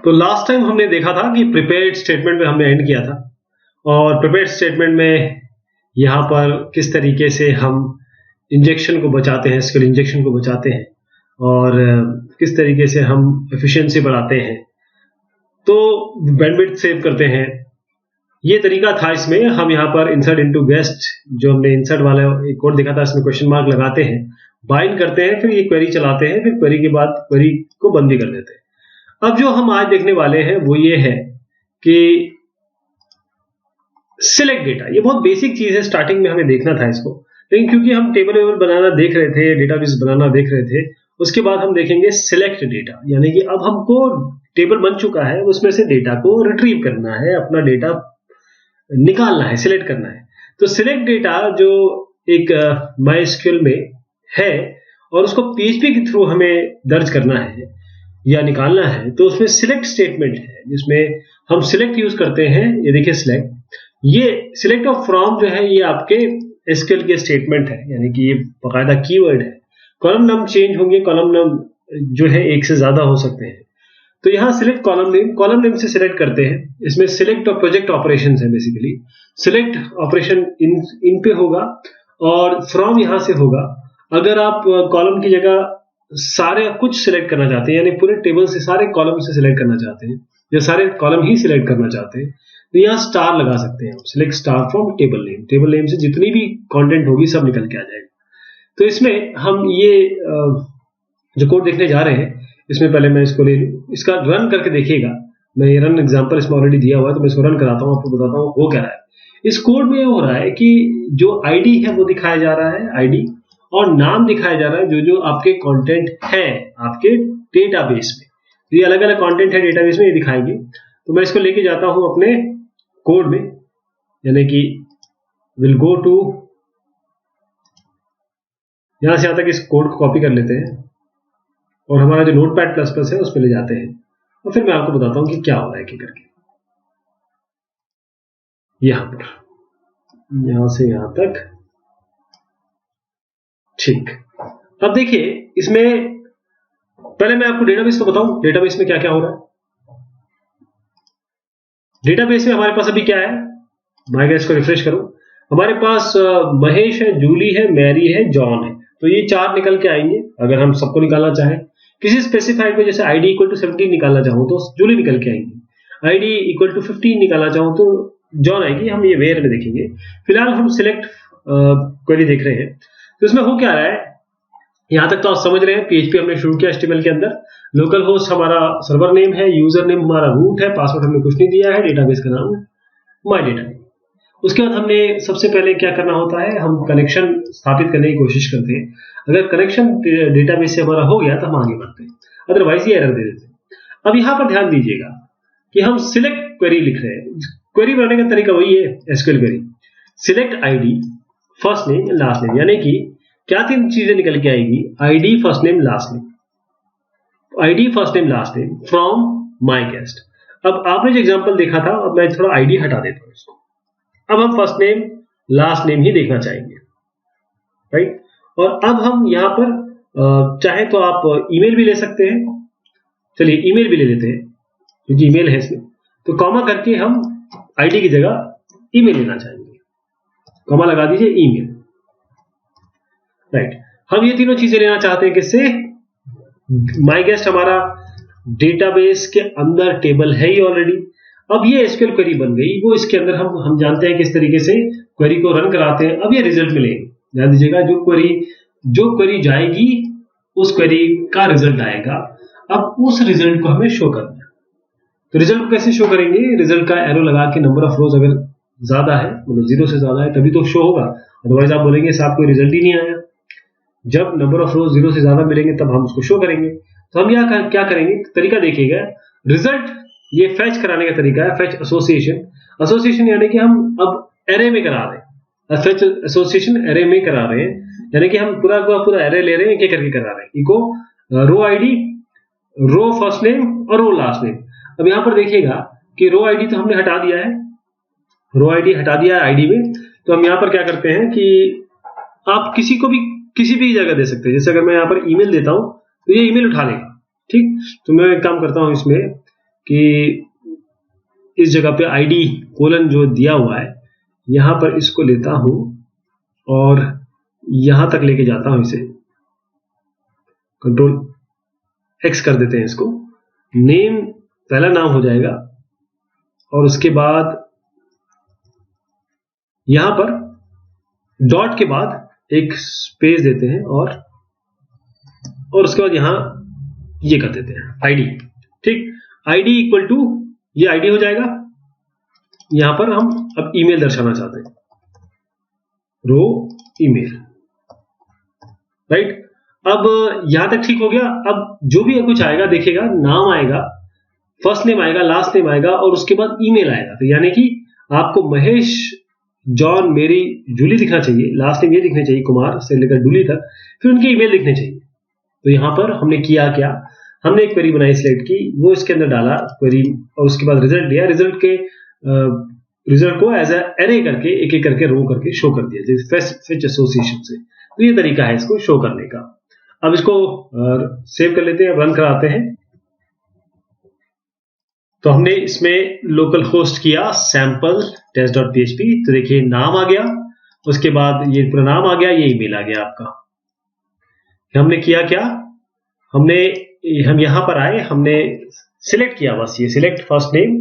तो last time हमने देखा था कि प्रिपेयर्ड स्टेटमेंट में हमने एंड किया था, और प्रिपेयर्ड स्टेटमेंट में यहाँ पर किस तरीके से हम इंजेक्शन को बचाते हैं, एसक्यूएल इंजेक्शन को बचाते हैं, और किस तरीके से हम एफिशिएंसी बढ़ाते हैं, तो बैंडविड्थ सेव करते हैं। ये तरीका था। इसमें हम यहाँ पर इंसर्ट इनटू गेस्ट, जो हमने इंसर्ट वाला एक कोड देखा था, इसमें क्वेश्चन मार्क लगाते हैं, बाइंड करते हैं, फिर ये क्वेरी चलाते हैं, फिर क्वेरी के बाद क्वेरी को बंद भी कर देते हैं। अब जो हम आज देखने वाले हैं वो ये है कि सिलेक्ट डेटा। ये बहुत बेसिक चीज है, स्टार्टिंग में हमें देखना था इसको, लेकिन क्योंकि हम टेबल वेबल बनाना देख रहे थे, डेटाबेस बनाना देख रहे थे, उसके बाद हम देखेंगे सिलेक्ट डेटा, यानी कि अब हमको टेबल बन चुका है, उसमें से डेटा को रिट्रीव करना है, अपना डेटा निकालना है, सिलेक्ट करना है। तो सिलेक्ट डेटा जो एक MySQL में है और उसको PHP के थ्रू हमें दर्ज करना है या निकालना है, तो उसमें सिलेक्ट स्टेटमेंट है जिसमें हम सिलेक्ट यूज करते हैं। ये देखिए सिलेक्ट, ये सिलेक्ट ऑफ फ्रॉम जो है ये आपके SQL के स्टेटमेंट है, यानी कि ये बाकायदा कीवर्ड है। कॉलम नम चेंज होंगे, कॉलम नम जो है एक से ज्यादा हो सकते हैं। तो यहाँ सिलेक्ट कॉलम नेम से सिलेक्ट करते हैं। इसमें सिलेक्ट और प्रोजेक्ट ऑपरेशंस है। बेसिकली सिलेक्ट ऑपरेशन इन पे होगा और फ्रॉम यहाँ से होगा। अगर आप कॉलम की जगह सारे कुछ सिलेक्ट करना चाहते हैं, यानी पूरे टेबल से सारे कॉलम से सिलेक्ट करना चाहते हैं, या सारे कॉलम ही सिलेक्ट करना चाहते हैं, तो यहाँ स्टार लगा सकते हैं। Select star from table name, table name से जितनी भी कंटेंट होगी सब निकल के आ जाएगा। तो इसमें हम ये जो कोड देखने जा रहे हैं, इसमें पहले मैं इसको ले लूं, इसका रन करके देखिएगा। मैं ये रन एग्जांपल इसमें ऑलरेडी दिया हुआ है, तो मैं इसको रन कराता हूँ, आपको बताता हूँ वो क्या है। इस कोड में ये हो रहा है कि जो आईडी है वो दिखाया जा रहा है, आईडी, और नाम दिखाया जा रहा है जो जो आपके कंटेंट है आपके डेटाबेस में। तो ये अलग अलग कंटेंट है डेटाबेस में, ये दिखाएंगे। तो मैं इसको लेके जाता हूं अपने कोड में, यानी कि विल गो टू, यहां से यहां तक इस कोड को कॉपी कर लेते हैं और हमारा जो नोटपैड प्लस प्लस है उस पर ले जाते हैं, और फिर मैं आपको बताता हूं कि क्या हो रहा है करके। यहां पर, यहां से यहां तक, ठीक। अब देखिए इसमें पहले मैं आपको डेटाबेस को बताऊं, डेटाबेस में क्या क्या हो रहा है। डेटाबेस में हमारे पास अभी क्या है, माइग्रेस को रिफ्रेश करो, हमारे पास महेश है, जूली है, मैरी है, जॉन है। तो ये चार निकल के आएंगे। अगर हम सबको निकालना चाहें, किसी स्पेसिफाइड में जैसे आईडी इक्वल टू 17 निकालना चाहूं तो जूली निकल के आएंगी, आईडी इक्वल टू 15 निकालना चाहूं तो जॉन आएगी। हम ये वेयर में देखेंगे। फिलहाल हम सिलेक्ट क्वेरी देख रहे हैं। तो इसमें हो क्या रहा है, यहां तक तो आप समझ रहे हैं। PHP हमने शुरू किया HTML के अंदर, लोकल होस्ट हमारा सर्वर नेम है, यूजर नेम हमारा रूट है, पासवर्ड हमने कुछ नहीं दिया है, डेटाबेस का नाम माय डेटा। उसके बाद हमने सबसे पहले क्या करना होता है, हम कनेक्शन स्थापित करने की कोशिश करते हैं। अगर कनेक्शन डेटाबेस से हमारा हो गया तो हम आगे बढ़ते हैं, अदरवाइज ये एरर दे देते हैं। अब यहां पर ध्यान दीजिएगा कि हम सिलेक्ट क्वेरी लिख रहे हैं। क्वेरी बनाने का तरीका वही है, SQL query, select ID first name last name, यानी कि क्या तीन चीजें निकल के आएगी, ID first name last name, ID first name last name from my guest. अब आपने जो एग्जांपल देखा था, अब मैं थोड़ा आईडी हटा देता हूं इसको। अब हम फर्स्ट नेम लास्ट नेम ही देखना चाहेंगे, राइट। और अब हम यहां पर चाहे तो आप ईमेल भी ले सकते हैं। चलिए ईमेल भी ले लेते हैं क्योंकि ईमेल है इसमें। तो कॉमा करके हम आईडी की जगह ईमेल लेना चाहेंगे, कॉमा लगा दीजिए ईमेल, राइट। हम ये तीनों चीजें लेना चाहते हैं किससे, माय गेस्ट हमारा डेटाबेस के अंदर टेबल है ही ऑलरेडी। अब ये SQL क्वेरी बन गई, वो इसके अंदर हम जानते हैं किस तरीके से क्वेरी को रन कराते हैं। अब ये रिजल्ट मिलेंगे, ध्यान दीजिएगा, जो क्वेरी जाएगी उस क्वेरी का रिजल्ट आएगा। अब उस रिजल्ट को हमें शो करना है। तो रिजल्ट को कैसे शो करेंगे, रिजल्ट का एरो लगा के नंबर ऑफ रोज अगर ज्यादा है, मतलब 0 से ज्यादा है तभी तो शो होगा, अदरवाइज आप बोलेंगे साहब कोई रिजल्ट ही नहीं आया। जब नंबर ऑफ रोज 0 से ज्यादा मिलेंगे तब हम उसको शो करेंगे। तो हम यहाँ क्या करेंगे, तरीका देखिएगा, रिजल्ट ये फैच कराने का तरीका है, फैच एसोसिएशन यानी कि हम अब एरे में करा रहे हैं, फैच एसोसिएशन एरे में करा रहे हैं, यानी कि हम पूरा एरे ले रहे हैं, क्या करके करा रहे हैं, इको रो आईडी, रो फर्स्ट नेम और रो लास्ट नेम। अब यहां पर देखिएगा कि रो आईडी तो हमने हटा दिया है, रो आईडी हटा दिया है आईडी में। तो हम यहां पर क्या करते हैं कि आप किसी भी जगह दे सकते हैं। जैसे अगर मैं यहां पर ईमेल देता हूं तो ये ईमेल उठा लेगा, ठीक। तो मैं एक काम करता हूं इसमें कि इस जगह पे आईडी कोलन जो दिया हुआ है, यहां पर इसको लेता हूं और यहां तक लेके जाता हूं, इसे कंट्रोल एक्स कर देते हैं। इसको नेम पहला नाम हो जाएगा और उसके बाद यहां पर डॉट के बाद एक स्पेस देते हैं और उसके बाद यहां ये कर देते हैं आईडी। ठीक, आईडी इक्वल टू ये आईडी हो जाएगा। यहां पर हम अब ईमेल दर्शाना चाहते हैं, रो ईमेल, राइट। अब यहां तक ठीक हो गया। अब जो भी कुछ आएगा देखिएगा, नाम आएगा, फर्स्ट नेम आएगा, लास्ट नेम आएगा और उसके बाद ईमेल आएगा। तो यानी कि आपको महेश, जॉन, मेरी, जूली दिखना चाहिए, लास्ट नेम ये दिखने चाहिए, कुमार से लेकर डूली तक, फिर उनके ईमेल दिखने चाहिए। तो यहां पर हमने किया क्या, हमने एक क्वेरी बनाई सिलेक्ट की, वो इसके अंदर डाला क्वेरी और उसके बाद रिजल्ट दिया। रिजल्ट को एज एरे करके एक एक करके रो करके शो कर दिया फेच एसोसिएशन से। तो ये तरीका है इसको शो करने का। अब इसको सेव कर लेते हैं, रन कराते हैं। तो हमने इसमें लोकल होस्ट किया सैंपल test.php। तो देखिए नाम आ गया, उसके बाद ये पूरा नाम आ गया, ये ईमेल आ गया आपका। हमने किया क्या, हम यहां पर आए, हमने सिलेक्ट किया, बस ये select first name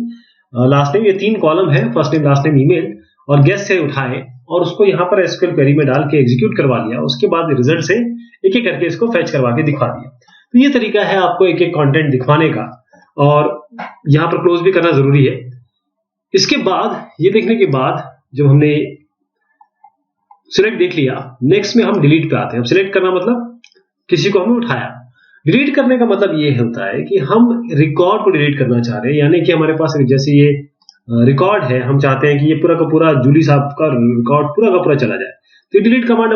last name, ये 3 कॉलम है, first name last name email, और गेस्ट से उठाए और उसको यहां पर एसक्यूएल क्वेरी में डाल के एग्जीक्यूट करवा लिया। उसके बाद रिजल्ट से एक एक करके इसको फेच करवा के दिखा दिया। तो ये तरीका है आपको एक एक कंटेंट दिखवाने का, और यहां पर क्लोज भी करना जरूरी है। इसके बाद ये देखने के बाद जब हमने सिलेक्ट देख लिया, नेक्स्ट में हम डिलीट पे आते हैं। अब सिलेक्ट करना मतलब किसी को हमने उठाया, डिलीट करने का मतलब ये होता है कि हम रिकॉर्ड को डिलीट करना चाह रहे हैं। यानी कि हमारे पास जैसे ये रिकॉर्ड है, हम चाहते हैं कि ये पूरा का पूरा जूली साहब का रिकॉर्ड पूरा का पूरा चला जाए, तो डिलीट कमांड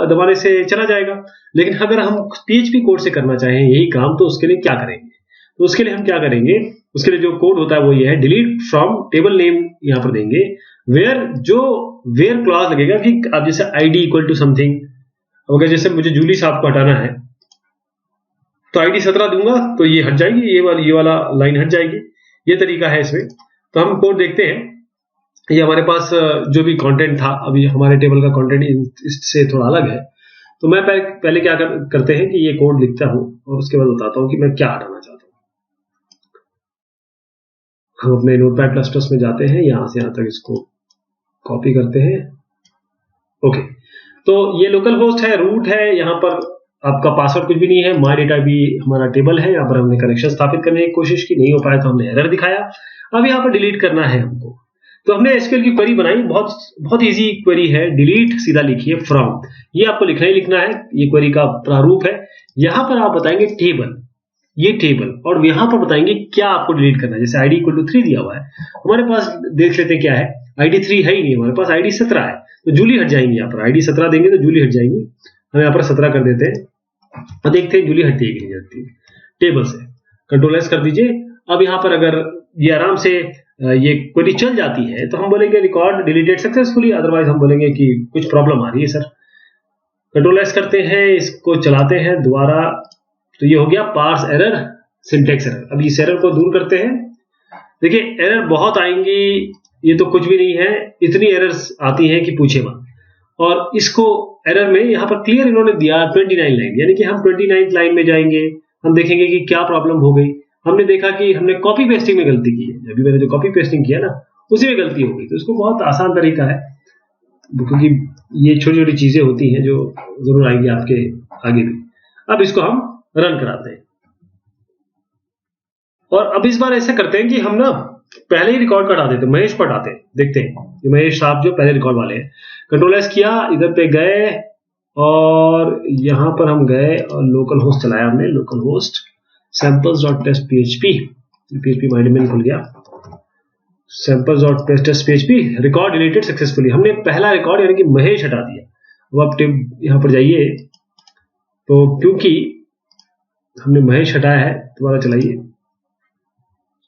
दबाने से चला जाएगा। लेकिन अगर हम PHP कोड से करना चाहें यही काम, तो उसके लिए क्या करेंगे, तो उसके लिए हम क्या करेंगे, उसके लिए जो कोड होता है वो ये है, डिलीट फ्रॉम टेबल नेम यहां पर देंगे, वेयर क्लॉज लगेगा कि अब जैसे आईडी इक्वल टू समथिंग, अगर जैसे मुझे जूली साहब को हटाना है तो आईडी 17 दूंगा तो ये हट जाएगी, ये वाला लाइन हट जाएगी। ये तरीका है इसमें। तो हम कोड देखते हैं, ये हमारे पास जो भी कंटेंट था, अभी हमारे टेबल का कंटेंट इससे थोड़ा अलग है। तो मैं पहले क्या करते हैं कि ये कोड लिखता हूं और उसके बाद बताता हूं कि मैं क्या हटाना चाहता हूं। हम अपने नोटपैड++ में जाते हैं, यहां से यहां तक इसको कॉपी करते हैं। ओके, तो ये लोकल होस्ट है, रूट है, यहाँ पर आपका पासवर्ड कुछ भी नहीं है, माई डेटा भी हमारा टेबल है। यहाँ पर हमने कनेक्शन स्थापित करने की कोशिश की, नहीं हो पाया तो हमने एरर दिखाया। अब यहाँ पर डिलीट करना है हमको, तो हमने एसक्यूएल की क्वेरी बनाई, बहुत इजी क्वेरी है, डिलीट सीधा लिखिए फ्रॉम, ये आपको लिखना ही लिखना है, ये क्वेरी का प्रारूप है। यहाँ पर आप बताएंगे टेबल, ये टेबल, और यहाँ पर बताएंगे क्या आपको डिलीट करना है। जैसे आईडी इक्वल टू 3 दिया हुआ है, हमारे पास देख लेते हैं क्या है, आईडी 3 है ही नहीं, हमारे पास आईडी 17 है, तो जूली हट जाएंगी। यहाँ पर आईडी 17 देंगे तो जूली हट जाएंगी, हम यहाँ पर 17 कर देते हैं और देखते हैं जूली हटती है कि नहीं हटती। टेबल से कंट्रोल एस कर दीजिए। अब यहाँ पर अगर ये आराम से ये क्वेरी चल जाती है तो हम बोलेंगे रिकॉर्ड डिलीटेड सक्सेसफुली, अदरवाइज हम बोलेंगे कि कुछ प्रॉब्लम आ रही है सर। कंट्रोल एस करते हैं, इसको चलाते हैं दोबारा, तो ये हो गया पार्स एरर, सिंटेक्स एरर। अब इस एरर को दूर करते हैं। देखिए एरर बहुत आएंगी, ये तो कुछ भी नहीं है, इतनी एरर्स आती हैं कि पूछे मत। और इसको एरर में यहाँ पर क्लियर इन्होंने दिया 29 लाइन, यानी कि हम 29 लाइन में जाएंगे, हम देखेंगे कि क्या प्रॉब्लम हो गई। हमने देखा कि हमने कॉपी पेस्टिंग में गलती की है, अभी मैंने जो कॉपी पेस्टिंग किया ना उसी में गलती हो गई। तो इसको बहुत आसान तरीका है, क्योंकि ये छोटी छोटी चीजें होती हैं जो जरूर आएंगी आपके आगे भी। अब इसको हम रन कराते हैं, और अब इस बार ऐसा करते हैं कि हम ना पहले ही रिकॉर्ड को हटा देते हैं, महेश को हटाते हैं। देखते हैं कि महेश साहब जो पहले रिकॉर्ड वाले हैं, कंट्रोल एस किया, इधर पे गए और यहां पर हम गए और लोकल होस्ट चलाया हमने, लोकल होस्ट samples.test.php, PHP माइडमेन खुल गया, samples.test.php, रिकॉर्ड डिलीटेड सक्सेसफुली। हमने पहला रिकॉर्ड यानी कि महेश हटा दिया। अब आप यहां पर जाइए, तो क्योंकि हमने महेश हटाया है, दोबारा चलाइए,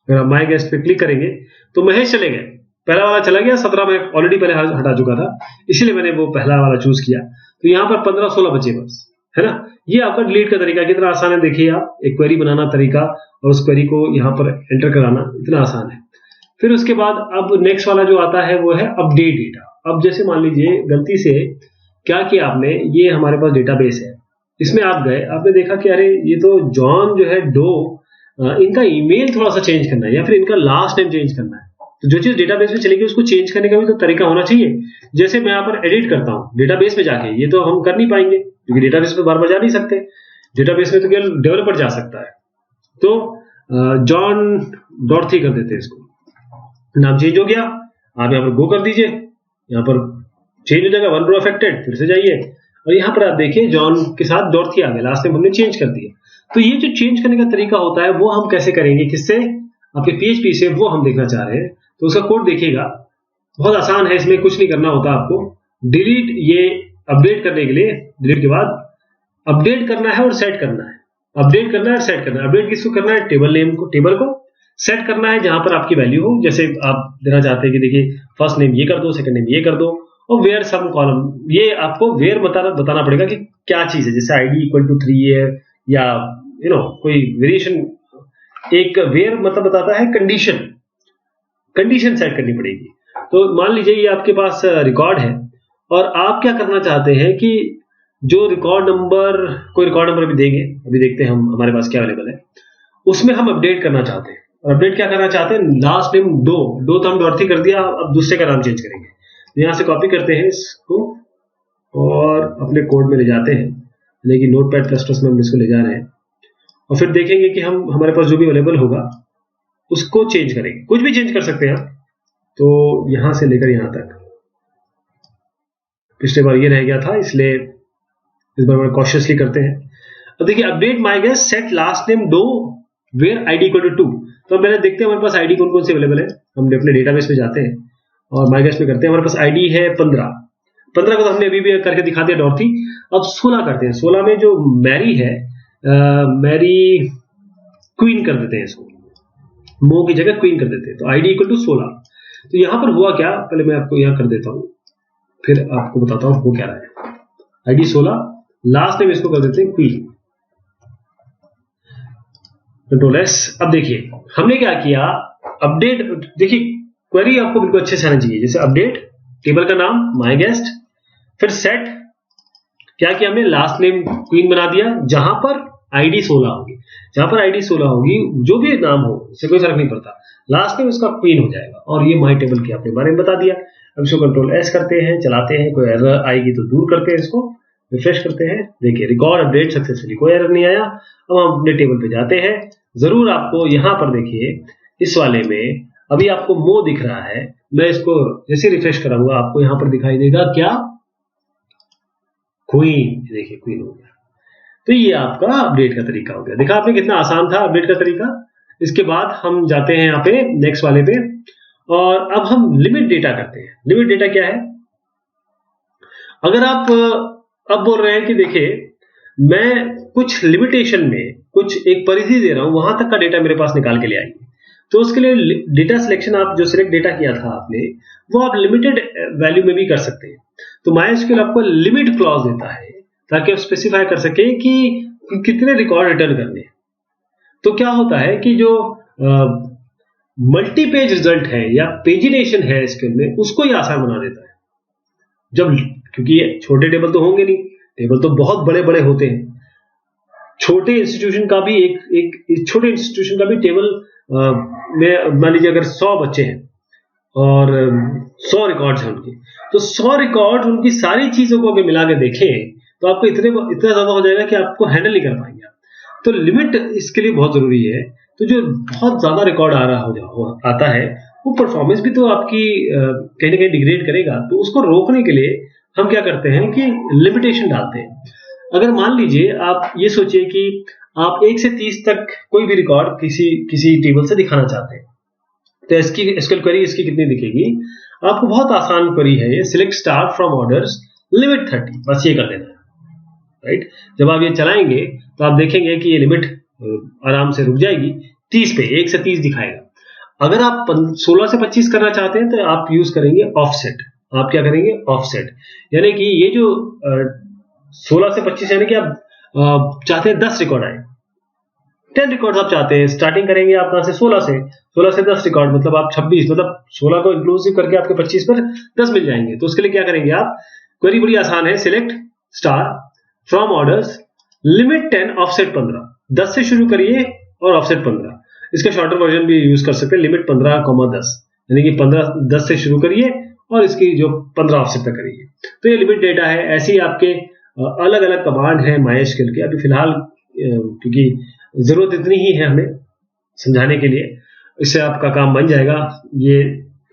अगर आप माई गेस्ट पे क्लिक करेंगे तो महेश चले गए, पहला वाला चला गया, 17 में ऑलरेडी पहले हटा चुका था, इसीलिए मैंने वो पहला वाला चूज किया। तो यहां पर 15-16 बचे बस, है ना। ये आपका डिलीट का तरीका कितना आसान है, देखिए आप, एक क्वेरी बनाना तरीका और उस क्वेरी को यहाँ पर एंटर कराना इतना आसान है। फिर उसके बाद अब नेक्स्ट वाला जो आता है वो है अपडेट डेटा। अब जैसे मान लीजिए गलती से क्या किया आपने, ये हमारे पास डेटाबेस है, इसमें आप गए, आपने देखा कि अरे ये तो जॉन जो है डो, इनका ईमेल थोड़ा सा चेंज करना है या फिर इनका लास्ट नेम चेंज करना है। तो जो चीज डेटाबेस में चलेगी उसको चेंज करने का भी तो तरीका होना चाहिए। जैसे मैं यहाँ पर एडिट करता हूँ डेटाबेस में जाके, ये तो हम कर नहीं पाएंगे क्योंकि डेटाबेस में बार बार जा नहीं सकते, डेटाबेस में तो केवल डेवलपर जा सकता है। तो जॉन डॉर्थी कर देते हैं इसको, नाम चेंज हो गया, आप यहाँ पर गो कर दीजिए, यहाँ पर चेंज हो जाएगा, वन रो अफेक्टेड, फिर से जाइए और यहाँ पर आप देखिए जॉन के साथ डॉर्थी आ गया, लास्ट टाइम हमने चेंज कर दिया। तो ये जो चेंज करने का तरीका होता है वो हम कैसे करेंगे, किससे, आपके PHP से, वो हम देखना चाह रहे हैं। तो उसका कोड देखिएगा, बहुत आसान है, इसमें कुछ नहीं करना होता आपको। डिलीट, ये अपडेट करने के लिए डिलीट के बाद अपडेट करना है और सेट करना है, अपडेट करना है और सेट करना है। अपडेट किसको करना है, टेबल नेम को, टेबल को। सेट करना है जहां पर आपकी वैल्यू हो, जैसे आप देना चाहते हैं कि देखिए फर्स्ट नेम ये कर दो, सेकंड नेम ये कर दो, और वेयर सम कॉलम, ये आपको वेयर बताना पड़ेगा कि क्या चीज है, जैसे ID इक्वल टू 3 है या कोई वेरिएशन। एक वेयर मतलब बताता है कंडीशन, कंडीशन सेट करनी पड़ेगी। तो मान लीजिए ये आपके पास रिकॉर्ड है और आप क्या करना चाहते हैं कि जो रिकॉर्ड नंबर, कोई रिकॉर्ड नंबर अभी देंगे, अभी देखते हैं हम हमारे पास क्या अवेलेबल है, उसमें हम अपडेट करना चाहते हैं। और अपडेट क्या करना चाहते हैं, लास्ट नेम डो तो हम डॉर्थी कर दिया, अब दूसरे का नाम चेंज करेंगे। यहां से कॉपी करते हैं इसको और अपने कोड में ले जाते हैं, लेकिन नोटपैड प्लस में हम इसको ले जा रहे हैं और फिर देखेंगे कि हम हमारे पास जो भी अवेलेबल होगा उसको चेंज करेंगे, कुछ भी चेंज कर सकते हैं। तो यहां से लेकर यहां तक, पिछले बार ये रह गया था इसलिए इस बार कॉशियसली करते हैं। अब देखिए update my guest set last name Doe where ID equal to 2। तो पहले देखते हैं हमारे पास ID कौन कौन सी अवेलेबल है। हम अपने डेटाबेस में जाते हैं और माय गेस्ट में करते हैं, हमारे पास ID है 15 को तो हमने अभी भी करके दिखा दिया डॉर्थी। अब 16 करते हैं, 16 में जो मैरी है, मैरी क्वीन कर देते हैं इसको, मो की जगह क्वीन कर देते हैं। तो ID इक्वल टू 16। तो यहां पर हुआ क्या, पहले मैं आपको यहां कर देता हूं फिर आपको बताता हूं हो क्या रहा है। ID 16, लास्ट नेम इसको कर देते हैं क्वीन, कंट्रोल S। अब देखिए हमने क्या किया, अपडेट, देखिए क्वेरी आपको बिल्कुल अच्छे से आना चाहिए। जैसे अपडेट, टेबल का नाम माय गेस्ट, फिर सेट, क्या किया हमने, लास्ट नेम क्वीन बना दिया, जहां पर ID 16 होगी, जहां पर ID 16 होगी जो भी नाम हो इससे कोई फर्क नहीं पड़ता, लास्ट नेम उसका क्वीन हो जाएगा। और ये माई टेबल के अपने बारे में बता दिया। अब इसको कंट्रोल S करते हैं, चलाते हैं, कोई एरर आएगी तो दूर करते हैं, इसको रिफ्रेश करते हैं, देखिए रिकॉर्ड अपडेट सक्सेसफुली, कोई एरर नहीं आया। अब हम अपने टेबल पे जाते हैं, जरूर आपको यहां पर देखिए इस वाले में अभी आपको मो दिख रहा है, मैं इसको जैसे रिफ्रेश कराऊंगा आपको यहां पर दिखाई देगा क्या, क्वीन, देखिए क्वीन हो गया। तो ये आपका अपडेट का तरीका हो गया, देखा आपने कितना आसान था अपडेट का तरीका। इसके बाद हम जाते हैं यहाँ पे नेक्स्ट वाले पे और अब हम लिमिट डेटा करते हैं। लिमिट डेटा क्या है, अगर आप अब बोल रहे हैं कि देखिए मैं कुछ लिमिटेशन में कुछ एक परिधि दे रहा हूं, वहां तक का डेटा मेरे पास निकाल के ले आइए, तो उसके लिए डेटा सिलेक्शन, आप जो सिलेक्ट डेटा किया था आपने, वो आप लिमिटेड वैल्यू में भी कर सकते हैं। तो MySQL आपको लिमिट क्लॉज देता है ताकि आप स्पेसिफाई कर सके कि कितने रिकॉर्ड रिटर्न करने। तो क्या होता है कि जो मल्टी पेज रिजल्ट है या पेजिनेशन है SQL में, उसको ही आसान बना देता है। जब, क्योंकि ये छोटे टेबल तो होंगे नहीं, टेबल तो बहुत बड़े बड़े होते हैं। छोटे इंस्टीट्यूशन का भी एक छोटे इंस्टीट्यूशन का भी टेबल में मान लीजिए अगर 100 बच्चे हैं और 100 रिकॉर्ड्स हैं उनके, तो 100 रिकॉर्ड उनकी सारी चीजों को अगर मिला के देखें तो आपको इतना ज्यादा हो जाएगा कि आपको हैंडल नहीं कर पाएंगे। तो लिमिट इसके लिए बहुत जरूरी है। तो जो बहुत ज्यादा रिकॉर्ड आता है वो परफॉर्मेंस भी तो आपकी कहीं ना कहीं डिग्रेड करेगा। तो उसको रोकने के लिए हम क्या करते हैं कि लिमिटेशन डालते हैं। अगर मान लीजिए आप ये सोचिए कि आप 1 से 30 तक कोई भी रिकॉर्ड किसी टेबल से दिखाना चाहते हैं, तो इसकी SQL क्वेरी इसकी कितनी दिखेगी, आपको बहुत आसान क्वेरी है ये, select star from orders limit 30, बस ये कर देना है, राइट। जब आप ये चलाएंगे तो आप देखेंगे कि ये लिमिट आराम से रुक जाएगी 30 पे, 1 से 30 दिखाएगा। अगर आप 16 से 25 करना चाहते हैं तो आप यूज करेंगे ऑफसेट। आप क्या करेंगे, ऑफसेट, यानी कि ये जो 16 से 25 यानी कि आप चाहते हैं 10 रिकॉर्ड आए, 10 रिकॉर्ड आप चाहते हैं, स्टार्टिंग करेंगे आप कहां से, 16 से 10 रिकॉर्ड, मतलब आप 26, मतलब 16 को इंक्लूसिव करके आपके 25 पर 10 मिल जाएंगे। तो उसके लिए क्या करेंगे आप, क्वेरी बड़ी आसान है, select star from orders limit 10 offset 15, 10 से शुरू करिए और ऑफसेट 15। इसका शॉर्टर वर्जन भी यूज कर सकते हैं, लिमिट 15,10, यानी कि 10 से शुरू करिए और इसकी जो 15 ऑफसेट तक करिए। तो ये लिमिट डेटा है। ऐसे ही आपके अलग अलग कमांड है MySQL के। अभी फिलहाल क्योंकि जरूरत इतनी ही है हमें समझाने के लिए, इससे आपका काम बन जाएगा। ये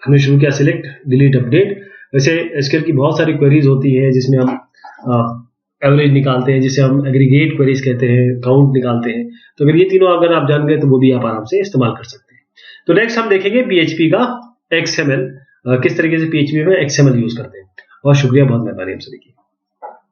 हमने शुरू किया सिलेक्ट, डिलीट, अपडेट। वैसे SQL की बहुत सारी क्वेरीज होती है जिसमें हम एवरेज निकालते हैं, जिसे हम एग्रीगेट क्वेरीज कहते हैं, काउंट निकालते हैं। तो अगर ये तीनों अगर आप जान गए तो वो भी आप आराम से इस्तेमाल कर सकते हैं। तो नेक्स्ट हम देखेंगे PHP का XML, किस तरीके से PHP में XML यूज करते हैं। बहुत शुक्रिया, बहुत मेहरबानी आप सभी की।